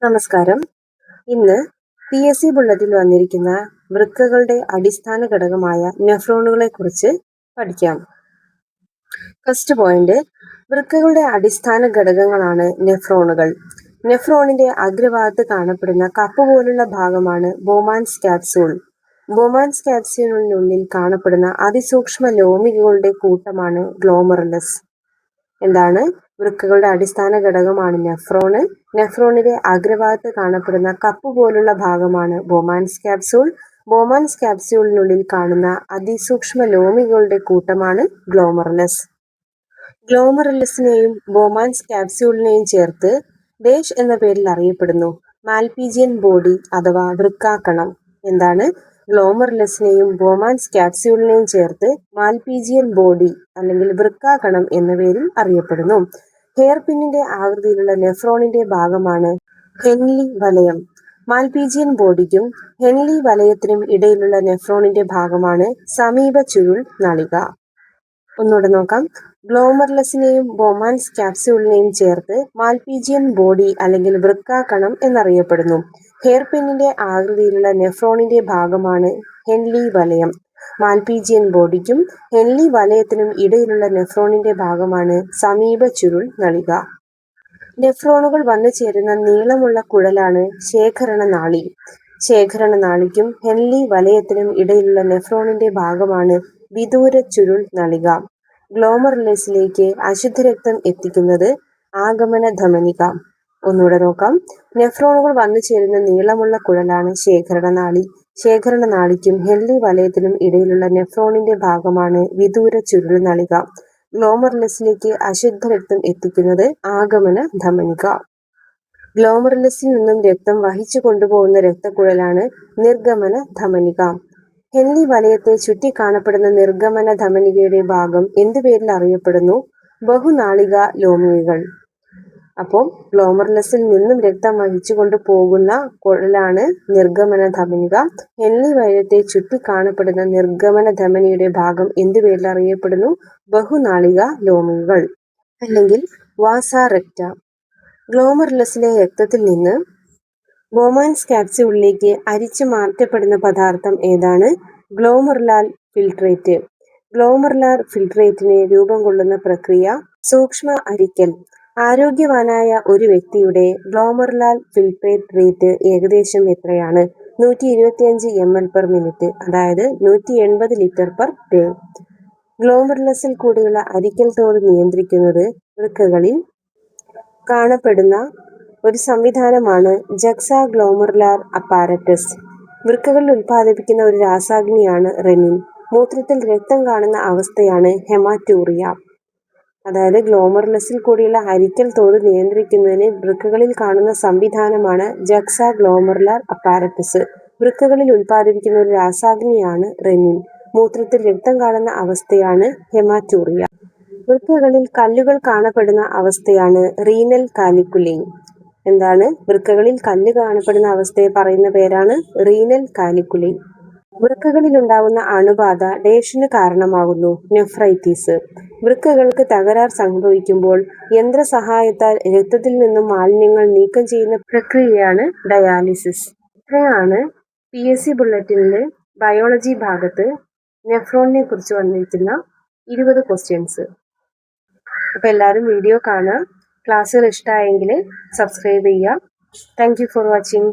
നമസ്കാരം. ഇന്ന് PSC ബുള്ളറ്റിൽ വന്നിരിക്കുന്ന വൃക്കകളുടെ അടിസ്ഥാന ഘടകമായ നെഫ്രോണുകളെ കുറിച്ച് പഠിക്കാം. ഫസ്റ്റ് പോയിന്റ്, വൃക്കകളുടെ അടിസ്ഥാന ഘടകങ്ങളാണ് നെഫ്രോണുകൾ. നെഫ്രോണിന്റെ അഗ്രഭാഗത്ത് കാണപ്പെടുന്ന കപ്പ് പോലുള്ള ഭാഗമാണ് ബോമാൻസ് ക്യാപ്സ്യൂൾ. ബോമാൻസ് ക്യാപ്സ്യൂളിനുള്ളിൽ കാണപ്പെടുന്ന അതിസൂക്ഷ്മ ലോമികകളുടെ കൂട്ടമാണ് ഗ്ലോമറുലസ്. എന്താണ്? വൃക്കകളുടെ അടിസ്ഥാന ഘടകമാണ് നെഫ്രോണ്. നെഫ്രോണിന്റെ അഗ്രഭാഗത്ത് കാണപ്പെടുന്ന കപ്പ് പോലുള്ള ഭാഗമാണ് ബോമാൻസ് ക്യാപ്സ്യൂൾ. ബോമാൻസ് ക്യാപ്സ്യൂളിനുള്ളിൽ കാണുന്ന അതിസൂക്ഷ്മ ലോമികകളുടെ കൂട്ടമാണ് ഗ്ലോമറുലസ്. ഗ്ലോമറുലസിനെയും ബോമാൻസ് ക്യാപ്സ്യൂളിനെയും ചേർത്ത് ഡേഷ് എന്ന പേരിൽ അറിയപ്പെടുന്നു. മാൽപീജിയൻ ബോഡി അഥവാ വൃക്കാകണം. എന്താണ്? ഗ്ലോമറുലസിനെയും ബോമാൻസ് ക്യാപ്സ്യൂളിനെയും ചേർത്ത് മാൽപീജിയൻ ബോഡി അല്ലെങ്കിൽ വൃക്കാകണം എന്ന പേരിൽ അറിയപ്പെടുന്നു. ഹെയർപിന്നിന്റെ ആകൃതിയിലുള്ള നെഫ്രോണിന്റെ ഭാഗമാണ് ഹെൻലി വലയം. മാൽപീജിയൻ ബോഡിക്കും ഹെൻലി വലയത്തിനും ഇടയിലുള്ള നെഫ്രോണിന്റെ ഭാഗമാണ് സമീപ ചുരുൾ നളിക. ഒന്നുകൂടെ നോക്കാം. ഗ്ലോമറുലസിനെയും ബോമാൻസ് ക്യാപ്സ്യൂളിനെയും ചേർത്ത് മാൽപീജിയൻ ബോഡി അല്ലെങ്കിൽ വൃക്കാകണം എന്നറിയപ്പെടുന്നു. ഹെയർപിന്നിന്റെ ആകൃതിയിലുള്ള നെഫ്രോണിന്റെ ഭാഗമാണ് ഹെൻലി വലയം. മാൽപീജിയൻ ബോഡിക്കും ഹെൻലി വലയത്തിനും ഇടയിലുള്ള നെഫ്രോണിന്റെ ഭാഗമാണ് സമീപ ചുരുൾ നളിക. നെഫ്രോണുകൾ വന്നു ചേരുന്ന നീളമുള്ള കുഴലാണ് ശേഖരണ നാളി. ശേഖരണ നാളിക്കും ഹെൻലി വലയത്തിനും ഇടയിലുള്ള നെഫ്രോണിന്റെ ഭാഗമാണ് വിദൂര ചുരുൾ നളിക. ഗ്ലോമറുലസിലേക്ക് അശുദ്ധരക്തം എത്തിക്കുന്നത് ആഗമന ധമനിക. ഒന്നുകൂടെ നോക്കാം. നെഫ്രോണുകൾ വന്നു ചേരുന്ന നീളമുള്ള കുഴലാണ് ശേഖരണനാളി. ശേഖരണനാളിക്കും ഹെൻലി വലയത്തിനും ഇടയിലുള്ള നെഫ്രോണിന്റെ ഭാഗമാണ് വിദൂര ചുരുൾ നളിക. ഗ്ലോമറുലസിലേക്ക് അശുദ്ധരക്തം എത്തിക്കുന്നത് ആഗമന ധമനിക. ഗ്ലോമറുലസിൽ നിന്നും രക്തം വഹിച്ചു കൊണ്ടുപോകുന്ന രക്തക്കുഴലാണ് നിർഗമന ധമനിക. ഹെൻലി വലയത്തെ ചുറ്റി കാണപ്പെടുന്ന നിർഗമന ധമനികയുടെ ഭാഗം എന്തു പേരിൽ അറിയപ്പെടുന്നു? ബഹുനാളിക ലോമികകൾ. അപ്പോൾ ഗ്ലോമറുലസിൽ നിന്നും രക്തം വഹിച്ചു കൊണ്ടുപോകുന്ന കുഴലാണ് നിർഗമന ധമനിക. ഹെൻലി വലയത്തെ ചുറ്റി കാണപ്പെടുന്ന നിർഗമന ധമനിയുടെ ഭാഗം എന്തു പേരിൽ അറിയപ്പെടുന്നു? ബഹുനാളിക ലോമികകൾ അല്ലെങ്കിൽ വാസ റെക്റ്റ. ഗ്ലോമറുലസിലെ രക്തത്തിൽ നിന്ന് ബോമാൻസ് ക്യാപ്സ്യൂളിലേക്ക് അരിച്ചു മാറ്റപ്പെടുന്ന പദാർത്ഥം ഏതാണ്? Glomerular filtrate. ഗ്ലോമറുലാർ ഫിൽട്രേറ്റിന് രൂപം കൊള്ളുന്ന പ്രക്രിയ സൂക്ഷ്മ അരിക്കൽ. ആരോഗ്യവാനായ ഒരു വ്യക്തിയുടെ ഗ്ലോമറുലാർ ഫിൽട്രേറ്റ് റേറ്റ് ഏകദേശം എത്രയാണ്? 125 ml/min, അതായത് 180 ലിറ്റർ/ഡേ. ഗ്ലോമറുലസിൽ കൂടിയുള്ള അരിക്കൽ തോത് നിയന്ത്രിക്കുന്നത് വൃക്കകളിൽ കാണപ്പെടുന്ന ഒരു സംവിധാനമാണ് ജക്സാ ഗ്ലോമറുലാർ അപ്പാരറ്റസ്. വൃക്കകളിൽ ഉൽപ്പാദിപ്പിക്കുന്ന ഒരു രാസാഗ്നിയാണ് റെനിൻ. മൂത്രത്തിൽ രക്തം കാണുന്ന അവസ്ഥയാണ് ഹെമാറ്റൂറിയ. അതായത് ഗ്ലോമറുലസിൽ കൂടിയുള്ള അരിക്കൽ തോത് നിയന്ത്രിക്കുന്നതിന് വൃക്കകളിൽ കാണുന്ന സംവിധാനമാണ് ജക്സാ ഗ്ലോമറുലാർ അപ്പാരറ്റസ്. വൃക്കകളിൽ ഉൽപ്പാദിപ്പിക്കുന്ന ഒരു രാസാഗ്നിയാണ് റെനിൻ. മൂത്രത്തിൽ രക്തം കാണുന്ന അവസ്ഥയാണ് ഹെമാറ്റൂറിയ. വൃക്കകളിൽ കല്ലുകൾ കാണപ്പെടുന്ന അവസ്ഥയാണ് റീനൽ കാലിക്കുലി. എന്താണ്? വൃക്കകളിൽ കല്ല് കാണപ്പെടുന്ന അവസ്ഥയെ പറയുന്ന പേരാണ് റീനൽ കാലിക്കുലി. വൃക്കകളിൽ ഉണ്ടാകുന്ന അണുബാധ ഡേഷിന് കാരണമാകുന്നു നെഫ്രൈറ്റിസ്. വൃക്കകൾക്ക് തകരാർ സംഭവിക്കുമ്പോൾ യന്ത്രസഹായത്താൽ രക്തത്തിൽ നിന്നും മാലിന്യങ്ങൾ നീക്കം ചെയ്യുന്ന പ്രക്രിയയാണ് ഡയാലിസിസ്. ഇത്രയാണ് PSC ബുള്ളറ്റിനിലെ ബയോളജി ഭാഗത്ത് നെഫ്രോണിനെ കുറിച്ച് വന്നിരിക്കുന്ന 20 ക്വസ്റ്റ്യൻസ്. അപ്പോൾ എല്ലാവരും വീഡിയോ കാണുക. ക്ലാസ്സുകൾ ഇഷ്ടമായെങ്കിൽ സബ്സ്ക്രൈബ് ചെയ്യുക. Thank you for watching.